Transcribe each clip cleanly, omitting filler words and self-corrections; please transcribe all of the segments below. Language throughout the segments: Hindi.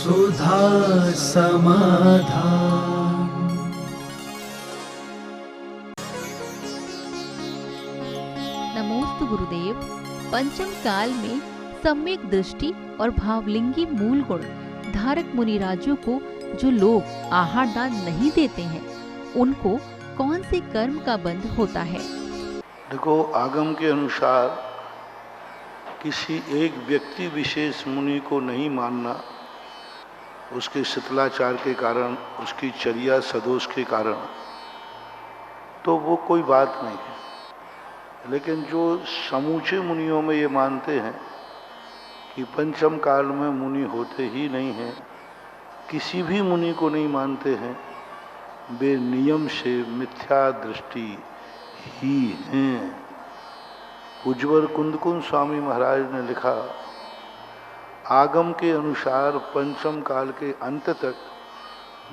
सुधा समाधान। नमोस्तु गुरुदेव। पंचम काल में सम्यक दृष्टि और भावलिंगी मूल गुण धारक मुनिराजों को जो लोग आहार दान नहीं देते हैं, उनको कौन से कर्म का बंध होता है? देखो, आगम के अनुसार किसी एक व्यक्ति विशेष मुनि को नहीं मानना, उसके शिथिलाचार के कारण, उसकी चर्या सदोष के कारण, तो वो कोई बात नहीं है। लेकिन जो समूचे मुनियों में ये मानते हैं कि पंचम काल में मुनि होते ही नहीं हैं, किसी भी मुनि को नहीं मानते हैं, वे नियम से मिथ्या दृष्टि ही हैं। उज्ज्वल कुंदकुंद स्वामी महाराज ने लिखा, आगम के अनुसार पंचम काल के अंत तक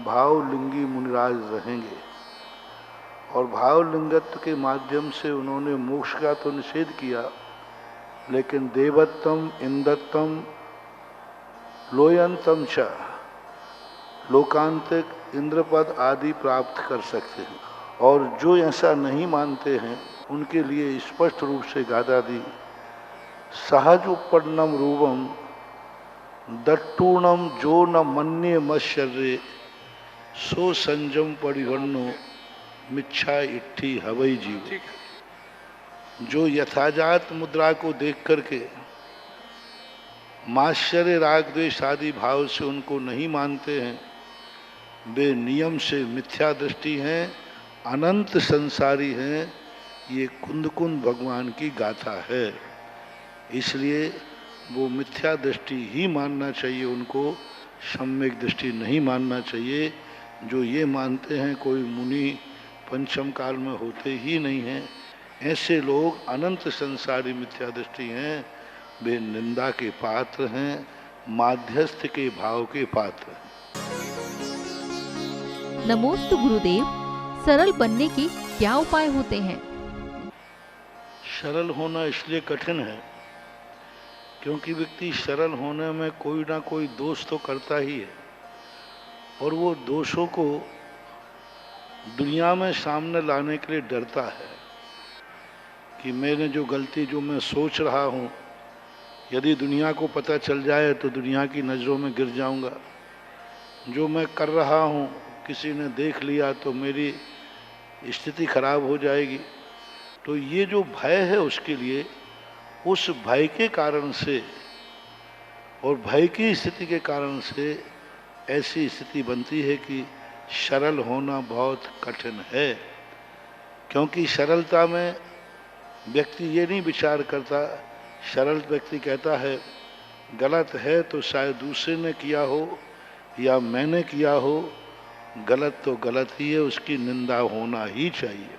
भावलिंगी मुनिराज रहेंगे, और भावलिंगत्व के माध्यम से उन्होंने मोक्ष का तो निषेध किया, लेकिन देवत्तम, इंद्रत्तम, लोयंतम च, लोकांतिक इंद्रपद आदि प्राप्त कर सकते हैं। और जो ऐसा नहीं मानते हैं, उनके लिए स्पष्ट रूप से गाथा दी, सहज उपन्नम रूपम दट्टूणम जो न मन्ये मश्चर्य सो संजम परिहन्नो मिच्छा इट्ठी हवई जीव। जो यथाजात मुद्रा को देख करके माश्चर्य राग द्वेष आदि भाव से उनको नहीं मानते हैं, वे नियम से मिथ्या दृष्टि हैं, अनंत संसारी हैं। ये कुंदकुंद भगवान की गाथा है। इसलिए वो मिथ्या दृष्टि ही मानना चाहिए, उनको सम्यक दृष्टि नहीं मानना चाहिए। जो ये मानते हैं कोई मुनि पंचम काल में होते ही नहीं हैं, ऐसे लोग अनंत संसारी मिथ्या दृष्टि हैं, वे निंदा के पात्र हैं, माध्यस्थ के भाव के पात्र हैं। नमोस्तु गुरुदेव। सरल बनने के क्या उपाय होते हैं? सरल होना इसलिए कठिन है क्योंकि व्यक्ति सरल होने में कोई ना कोई दोष तो करता ही है, और वो दोषों को दुनिया में सामने लाने के लिए डरता है कि मैंने जो गलती, जो मैं सोच रहा हूँ, यदि दुनिया को पता चल जाए तो दुनिया की नज़रों में गिर जाऊँगा। जो मैं कर रहा हूँ किसी ने देख लिया तो मेरी स्थिति खराब हो जाएगी। तो ये जो भय है उसके लिए, उस भय के कारण से और भय की स्थिति के कारण से ऐसी स्थिति बनती है कि सरल होना बहुत कठिन है। क्योंकि सरलता में व्यक्ति ये नहीं विचार करता, सरल व्यक्ति कहता है गलत है तो शायद दूसरे ने किया हो या मैंने किया हो, गलत तो गलत ही है, उसकी निंदा होना ही चाहिए।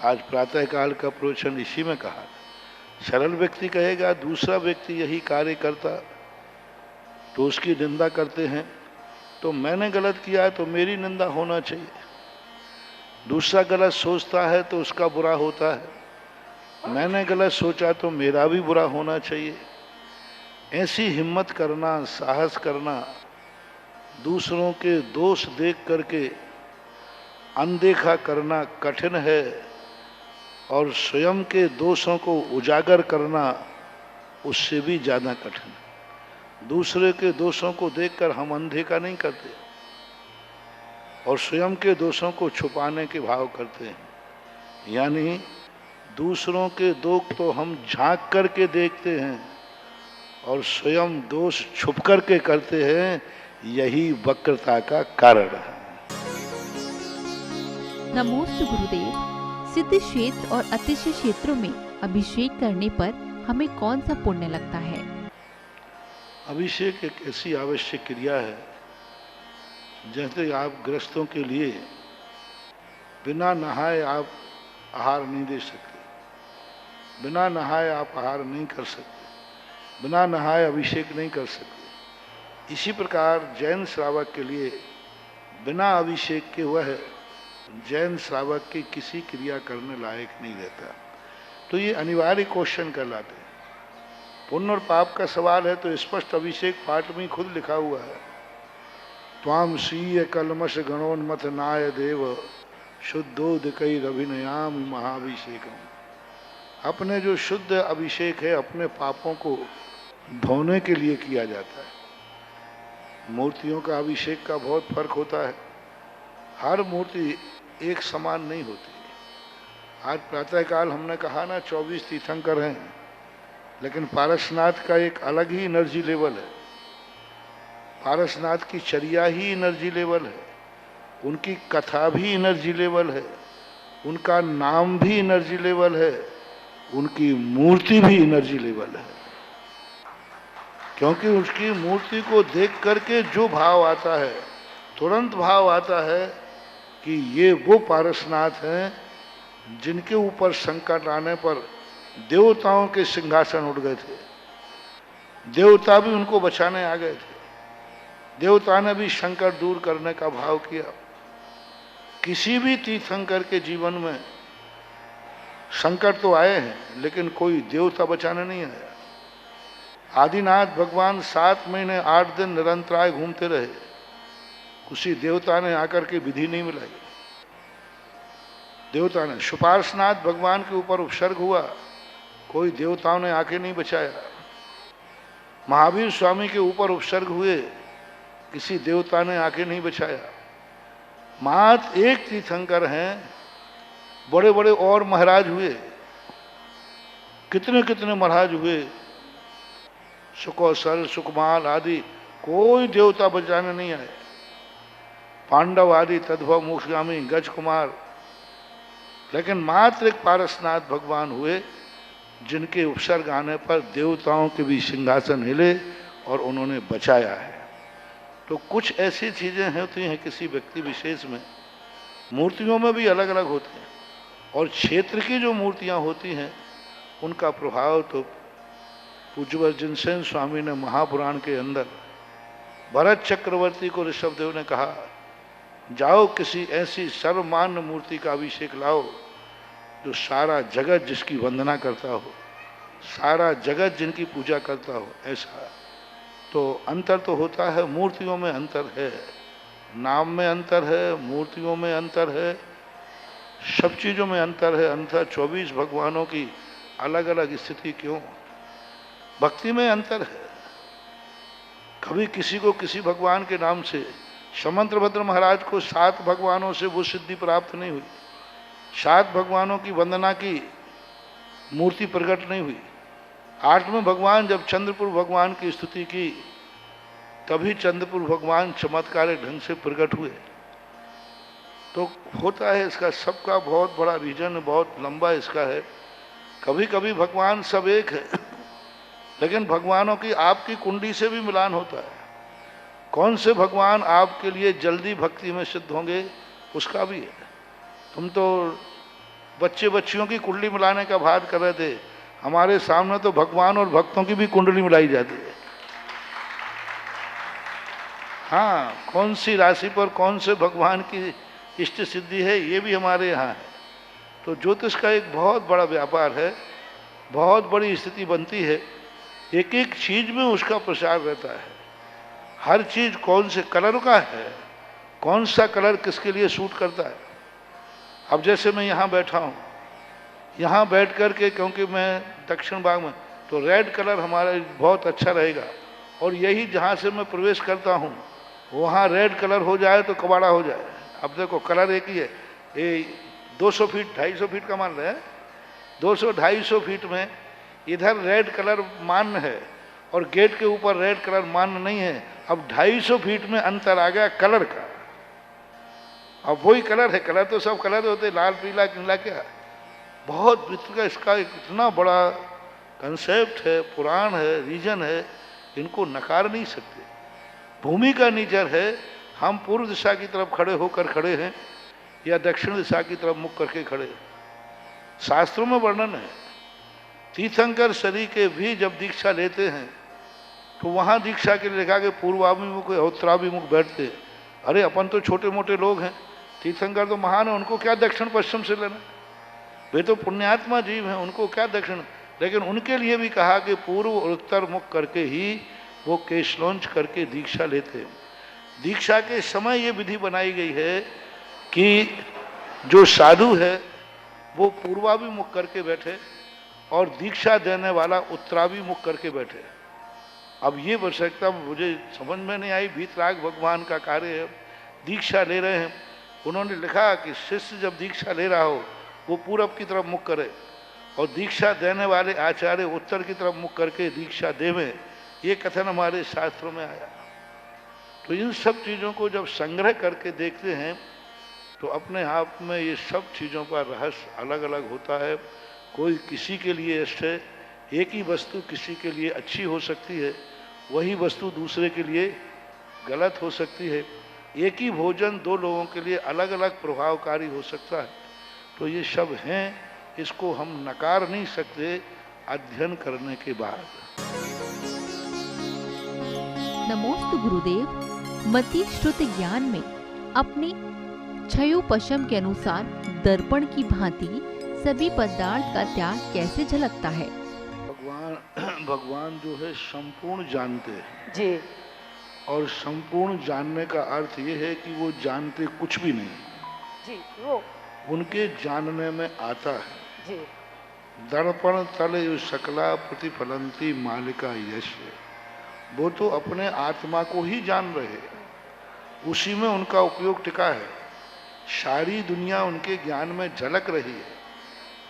आज प्रातःकाल का प्रवचन इसी में कहा, सरल व्यक्ति कहेगा दूसरा व्यक्ति यही कार्य करता तो उसकी निंदा करते हैं, तो मैंने गलत किया है तो मेरी निंदा होना चाहिए। दूसरा गलत सोचता है तो उसका बुरा होता है, मैंने गलत सोचा तो मेरा भी बुरा होना चाहिए। ऐसी हिम्मत करना, साहस करना, दूसरों के दोष देख करके अनदेखा करना कठिन है, और स्वयं के दोषों को उजागर करना उससे भी ज़्यादा कठिन है। दूसरे के दोषों को देखकर हम अनदेखा नहीं करते और स्वयं के दोषों को छुपाने के भाव करते हैं। यानी दूसरों के दोष तो हम झांक करके देखते हैं और स्वयं दोष छुप करके करते हैं, यही वक्रता का कारण है। नमोस्तु गुरुदेव। सिद्ध क्षेत्र और अतिशय क्षेत्रों में अभिषेक करने पर हमें कौन सा पुण्य लगता है? अभिषेक एक ऐसी आवश्यक क्रिया है, जैसे आप ग्रस्तों के लिए बिना नहाए आप आहार नहीं दे सकते, बिना नहाए आप आहार नहीं कर सकते, बिना नहाए अभिषेक नहीं कर सकते। इसी प्रकार जैन श्रावक के लिए बिना अभिषेक के वह जैन श्रावक की किसी क्रिया करने लायक नहीं रहता। तो ये अनिवार्य क्वेश्चन कहलाते हैं। पुण्य और पाप का सवाल है तो स्पष्ट अभिषेक पाठ में खुद लिखा हुआ है त्वाम सीय कलमश गणोन्मथ नाय देव शुद्धोदकई रभिनयाम महाभिषेकम। अपने जो शुद्ध अभिषेक है अपने पापों को धोने के लिए किया जाता है। मूर्तियों का अभिषेक का बहुत फर्क होता है, हर मूर्ति एक समान नहीं होती। आज प्रातःकाल हमने कहा ना 24 तीर्थंकर हैं, लेकिन पारसनाथ का एक अलग ही एनर्जी लेवल है। पारसनाथ की चर्या ही एनर्जी लेवल है, उनकी कथा भी एनर्जी लेवल है, उनका नाम भी एनर्जी लेवल है, उनकी मूर्ति भी एनर्जी लेवल है। क्योंकि उसकी मूर्ति को देख करके जो भाव आता है, तुरंत भाव आता है कि ये वो पारसनाथ हैं जिनके ऊपर संकट आने पर देवताओं के सिंहासन उठ गए थे, देवता भी उनको बचाने आ गए थे, देवता ने भी संकट दूर करने का भाव किया। किसी भी तीर्थंकर के जीवन में संकट तो आए हैं, लेकिन कोई देवता बचाने नहीं आया। आदिनाथ भगवान 7 महीने 8 दिन निरंतराय घूमते रहे, किसी देवता ने आकर के विधि नहीं मिलाई। देवता ने सुपार्श्वनाथ भगवान के ऊपर उपसर्ग हुआ, कोई देवताओं ने आके नहीं बचाया। महावीर स्वामी के ऊपर उपसर्ग हुए, किसी देवता ने आके नहीं बचाया। मात्र एक तीर्थंकर हैं, बड़े बड़े और महाराज हुए, कितने कितने महाराज हुए, सुकौशल सुकमाल आदि, कोई देवता बचाने नहीं आए। पांडव आदि तद्भव मोक्षगामी गज कुमार, लेकिन मात्र एक पारसनाथ भगवान हुए जिनके उपसर्ग आने पर देवताओं के भी सिंहासन हिले और उन्होंने बचाया है। तो कुछ ऐसी चीजें होती हैं किसी व्यक्ति विशेष में, मूर्तियों में भी अलग अलग होती हैं, और क्षेत्र की जो मूर्तियां होती हैं उनका प्रभाव तो पूज्य जिनसेन स्वामी ने महापुराण के अंदर भरत चक्रवर्ती को ऋषभदेव ने कहा, जाओ किसी ऐसी सर्वमान्य मूर्ति का अभिषेक लाओ जो सारा जगत जिसकी वंदना करता हो, सारा जगत जिनकी पूजा करता हो। ऐसा तो अंतर तो होता है, मूर्तियों में अंतर है, नाम में अंतर है, मूर्तियों में अंतर है, सब चीज़ों में अंतर है। अंतर 24 भगवानों की अलग अलग स्थिति क्यों? भक्ति में अंतर है। कभी किसी को किसी भगवान के नाम से, समंत्रभद्र महाराज को 7 भगवानों से वो सिद्धि प्राप्त नहीं हुई, 7 भगवानों की वंदना की मूर्ति प्रकट नहीं हुई। 8वें भगवान जब चंद्रपुर भगवान की स्तुति की, तभी चंद्रपुर भगवान चमत्कारिक ढंग से प्रकट हुए। तो होता है, इसका सबका बहुत बड़ा रीजन, बहुत लंबा इसका है। कभी कभी भगवान सब एक है, लेकिन भगवानों की आपकी कुंडली से भी मिलान होता है। कौन से भगवान आपके लिए जल्दी भक्ति में सिद्ध होंगे उसका भी है। तुम तो बच्चे बच्चियों की कुंडली मिलाने का बात कर रहे थे, हमारे सामने तो भगवान और भक्तों की भी कुंडली मिलाई जाती है। हाँ, कौन सी राशि पर कौन से भगवान की इष्ट सिद्धि है ये भी हमारे यहाँ है। तो ज्योतिष का एक बहुत बड़ा व्यापार है, बहुत बड़ी स्थिति बनती है, एक एक चीज में उसका प्रचार रहता है। हर चीज कौन से कलर का है, कौन सा कलर किसके लिए सूट करता है। अब जैसे मैं यहाँ बैठा हूँ, यहाँ बैठ कर के, क्योंकि मैं दक्षिण भाग में, तो रेड कलर हमारा बहुत अच्छा रहेगा, और यही जहाँ से मैं प्रवेश करता हूँ वहाँ रेड कलर हो जाए तो कबाड़ा हो जाए। अब देखो कलर एक ही है, ये 200 फीट 250 फीट का मान रहे हैं, 200-250 फीट में इधर रेड कलर मान्य है और गेट के ऊपर रेड कलर मान्य नहीं है। अब 250 फीट में अंतर आ गया कलर का। अब वही कलर है, कलर तो सब कलर होते, लाल पीला नीला क्या, बहुत का इसका इतना बड़ा कंसेप्ट है, पुराण है, रीजन है, इनको नकार नहीं सकते। भूमि का नेचर है, हम पूर्व दिशा की तरफ खड़े होकर खड़े हैं या दक्षिण दिशा की तरफ मुख करके खड़े। शास्त्रों में वर्णन है, तीर्थंकर शरीर के भी जब दीक्षा लेते हैं तो वहाँ दीक्षा के लिए लिखा कि पूर्वाभिमुख या उत्तराभिमुख बैठते। अरे अपन तो छोटे मोटे लोग हैं, तीर्थंकर तो महान है, उनको क्या दक्षिण पश्चिम से लेना, वे तो पुण्यात्मा जीव हैं, उनको क्या दक्षिण। लेकिन उनके लिए भी कहा कि पूर्व और उत्तर मुख करके ही वो केश लॉन्च करके दीक्षा लेते हैं। दीक्षा के समय ये विधि बनाई गई है कि जो साधु है वो पूर्वाभिमुख करके बैठे और दीक्षा देने वाला उत्तराभिमुख करके बैठे। अब ये आवश्यकता मुझे समझ में नहीं आई, वीतराग भगवान का कार्य है, दीक्षा ले रहे हैं, उन्होंने लिखा कि शिष्य जब दीक्षा ले रहा हो वो पूरब की तरफ मुख करे और दीक्षा देने वाले आचार्य उत्तर की तरफ मुख करके दीक्षा देवे, ये कथन हमारे शास्त्रों में आया। तो इन सब चीज़ों को जब संग्रह करके देखते हैं तो अपने आप में ये सब चीज़ों का रहस्य अलग अलग होता है। कोई किसी के लिए ऐसे एक ही वस्तु किसी के लिए अच्छी हो सकती है, वही वस्तु दूसरे के लिए गलत हो सकती है। एक ही भोजन दो लोगों के लिए अलग अलग प्रभावकारी हो सकता है। तो ये सब हैं, इसको हम नकार नहीं सकते अध्ययन करने के बाद। नमोस्तु गुरुदेव। मति श्रुत ज्ञान में अपने क्षयोपशम के अनुसार दर्पण की भांति सभी पदार्थ का त्याग कैसे झलकता है? भगवान जो है संपूर्ण जानते हैं जी। और संपूर्ण जानने का अर्थ ये है कि वो जानते कुछ भी नहीं जी, वो उनके जानने में आता है। जी। दर्पण तल सकला प्रतिफलंती मालिका यश, वो तो अपने आत्मा को ही जान रहे हैं, उसी में उनका उपयोग टिका है। सारी दुनिया उनके ज्ञान में झलक रही है,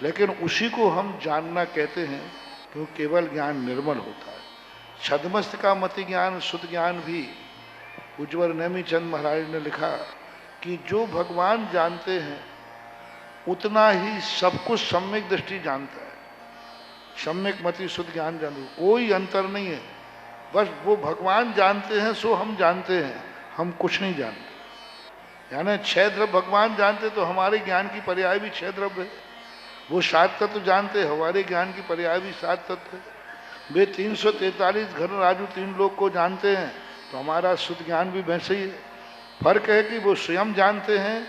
लेकिन उसी को हम जानना कहते हैं क्योंकि केवल ज्ञान निर्मल होता है। छद्मस्त का मति ज्ञान शुद्ध ज्ञान भी उज्ज्वल नेमीचंद महाराज ने लिखा कि जो भगवान जानते हैं उतना ही सब कुछ सम्यक दृष्टि जानता है। सम्यक मति शुद्ध ज्ञान जानते, कोई अंतर नहीं है, बस वो भगवान जानते हैं सो हम जानते हैं, हम कुछ नहीं जानते। यानी 6 द्रव्य भगवान जानते तो हमारे ज्ञान की पर्याय भी 6 द्रव्य है। वो 7 तत्व जानते, हमारे ज्ञान की पर्याय भी 7 तत्व है। वे 343 घन राजू 3 लोग को जानते हैं तो हमारा शुद्ध ज्ञान भी वैसे ही है। फर्क है कि वो स्वयं जानते हैं,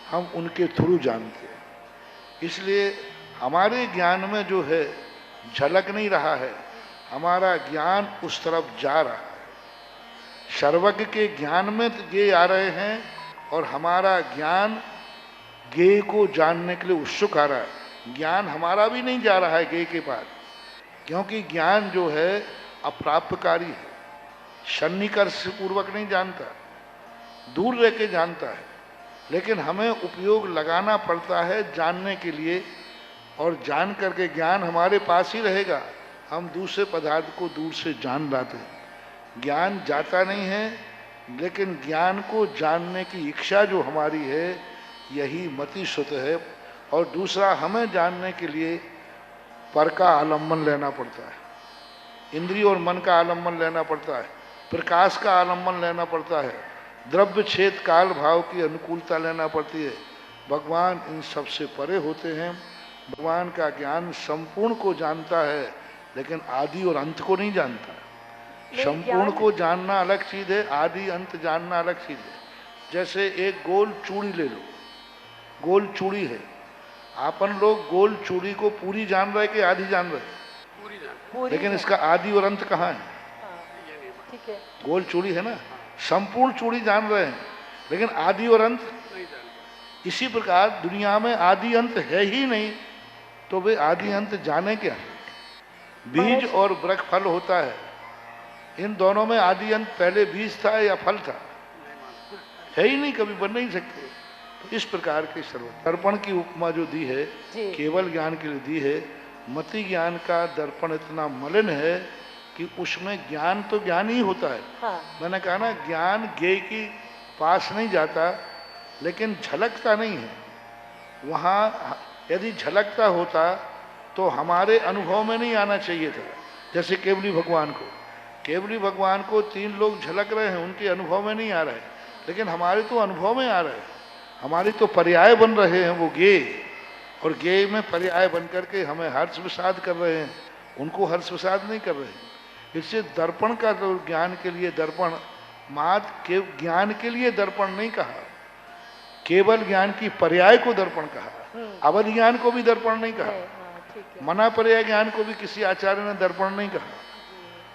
हम उनके थ्रू जानते हैं। इसलिए हमारे ज्ञान में जो है झलक नहीं रहा है, हमारा ज्ञान उस तरफ जा रहा है। सर्वज्ञ के ज्ञान में ये आ रहे हैं और हमारा ज्ञान ज्ञेय को जानने के लिए उत्सुक आ रहा है। ज्ञान हमारा भी नहीं जा रहा है ज्ञेय के पास, क्योंकि ज्ञान जो है अप्राप्यकारी है, सन्निकर्ष पूर्वक नहीं जानता, दूर रह के जानता है। लेकिन हमें उपयोग लगाना पड़ता है जानने के लिए, और जान करके ज्ञान हमारे पास ही रहेगा। हम दूसरे पदार्थ को दूर से जान लाते हैं, ज्ञान जाता नहीं है। लेकिन ज्ञान को जानने की इच्छा जो हमारी है यही मति श्रुत है। और दूसरा, हमें जानने के लिए पर का आलम्बन लेना पड़ता है, इंद्रिय और मन का आलम्बन लेना पड़ता है, प्रकाश का आलम्बन लेना पड़ता है, द्रव्य छेद काल भाव की अनुकूलता लेना पड़ती है। भगवान इन सबसे परे होते हैं। भगवान का ज्ञान संपूर्ण को जानता है, लेकिन आदि और अंत को नहीं जानता। संपूर्ण को जानना अलग चीज है, आदि अंत जानना अलग चीज है। जैसे एक गोल चूड़ी ले लो, गोल चूड़ी है, अपन लोग गोल चूड़ी को पूरी जान रहे कि आधी जान रहे, लेकिन इसका आदि और अंत कहाँ है? ठीक है, गोल चूड़ी है ना, संपूर्ण चूड़ी जान रहे हैं लेकिन आदि और अंत। इसी प्रकार दुनिया में आदि अंत है ही नहीं, तो वे आदि अंत जाने क्या? बीज और वृक्ष फल होता है, इन दोनों में आदि अंत पहले बीज था या फल था? है ही नहीं, कभी बन नहीं सकते। तो इस प्रकार के दर्पण की उपमा जो दी है केवल ज्ञान के लिए दी है। मति ज्ञान का दर्पण इतना मलिन है कि उसमें ज्ञान तो ज्ञान ही होता है। हाँ। मैंने कहा ना, ज्ञान ज्ञेय की पास नहीं जाता, लेकिन झलकता नहीं है। वहाँ यदि झलकता होता तो हमारे अनुभव में नहीं आना चाहिए था। जैसे केवली भगवान को 3 लोग झलक रहे हैं, उनके अनुभव में नहीं आ रहे, लेकिन हमारे तो अनुभव में आ रहे हैं। हमारी तो पर्याय बन रहे हैं वो ज्ञेय, और ज्ञेय में पर्याय बन करके हमें हर्ष विषाद कर रहे हैं, उनको हर्ष विषाद नहीं कर रहे हैं। इससे दर्पण का तो ज्ञान के लिए दर्पण, मात के ज्ञान के लिए दर्पण नहीं कहा, केवल ज्ञान की पर्याय को दर्पण कहा। अवध ज्ञान को भी दर्पण नहीं कहा, मना पर्याय ज्ञान को भी किसी आचार्य ने दर्पण नहीं कहा,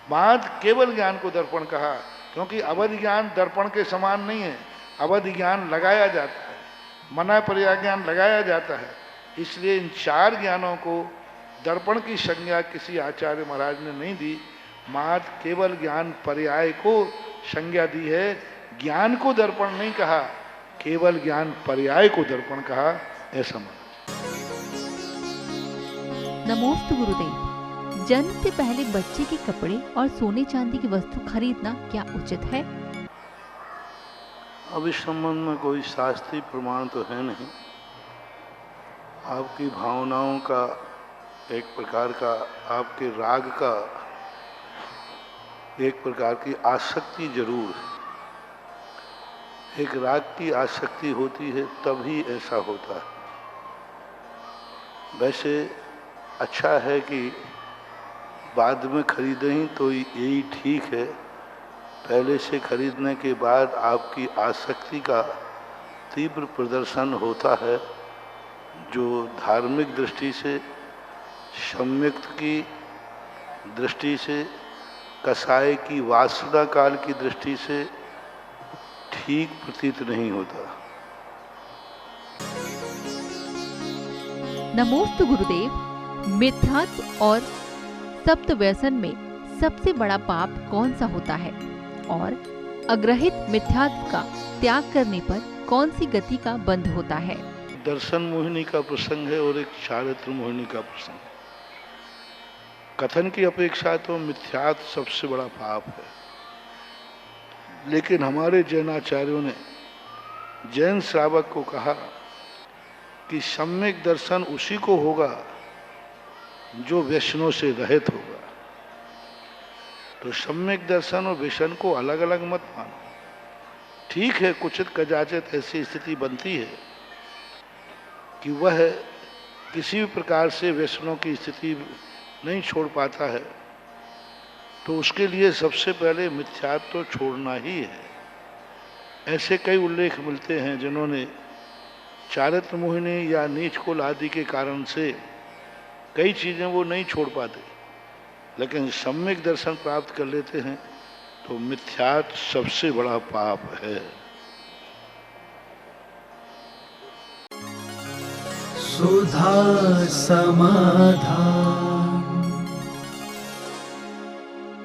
बात केवल ज्ञान को दर्पण कहा। क्योंकि अवधि ज्ञान दर्पण के समान नहीं है। अवधि ज्ञान लगाया जाता है, मना पर्याय ज्ञान लगाया जाता है। इसलिए इन चार ज्ञानों को दर्पण की संज्ञा किसी आचार्य महाराज ने नहीं दी, मात्र केवल ज्ञान पर्याय को संज्ञा दी है। ज्ञान को दर्पण नहीं कहा, केवल ज्ञान पर्याय को दर्पण कहा, ऐसा माना। नमोस्तु गुरुदेव। जन्म से पहले बच्चे के कपड़े और सोने चांदी की वस्तु खरीदना क्या उचित है? अब इस संबंध में कोई शास्त्रीय प्रमाण तो है नहीं। आपकी भावनाओं का एक प्रकार का, आपके राग का एक प्रकार की आसक्ति जरूर है। एक राग की आसक्ति होती है तभी ऐसा होता है। वैसे अच्छा है कि बाद में खरीदें ही तो यही ठीक है। पहले से खरीदने के बाद आपकी आसक्ति का तीव्र प्रदर्शन होता है, जो धार्मिक दृष्टि से, सम्यक की दृष्टि से, कसाय की वासना काल की दृष्टि से ठीक प्रतीत नहीं होता। नमोस्तु गुरुदेव। मिथ्यात्व और सप्त व्यसन में सबसे बड़ा पाप कौन सा होता है, और अग्रहित मिथ्यात्व का त्याग करने पर कौन सी गति का बंध होता है? दर्शन मोहिनी का प्रसंग है और एक चारित्र मोहिनी का प्रसंग है। कथन की अपेक्षा तो मिथ्यात्व सबसे बड़ा पाप है, लेकिन हमारे जैनाचार्यों ने जैन श्रावक को कहा कि सम्यक दर्शन उसी को होगा जो व्यसनों से रहित होगा। तो सम्यक दर्शन और व्यसन को अलग अलग मत मानो। ठीक है, कुचित कदाचित ऐसी स्थिति बनती है कि वह किसी भी प्रकार से व्यसनों की स्थिति नहीं छोड़ पाता है, तो उसके लिए सबसे पहले मिथ्यात्व तो छोड़ना ही है। ऐसे कई उल्लेख मिलते हैं जिन्होंने चारित्र मोहिनी या नीच कुल आदि के कारण से कई चीज़ें वो नहीं छोड़ पाते, लेकिन सम्यक दर्शन प्राप्त कर लेते हैं। तो मिथ्यात्व सबसे बड़ा पाप है। सुधा समाधान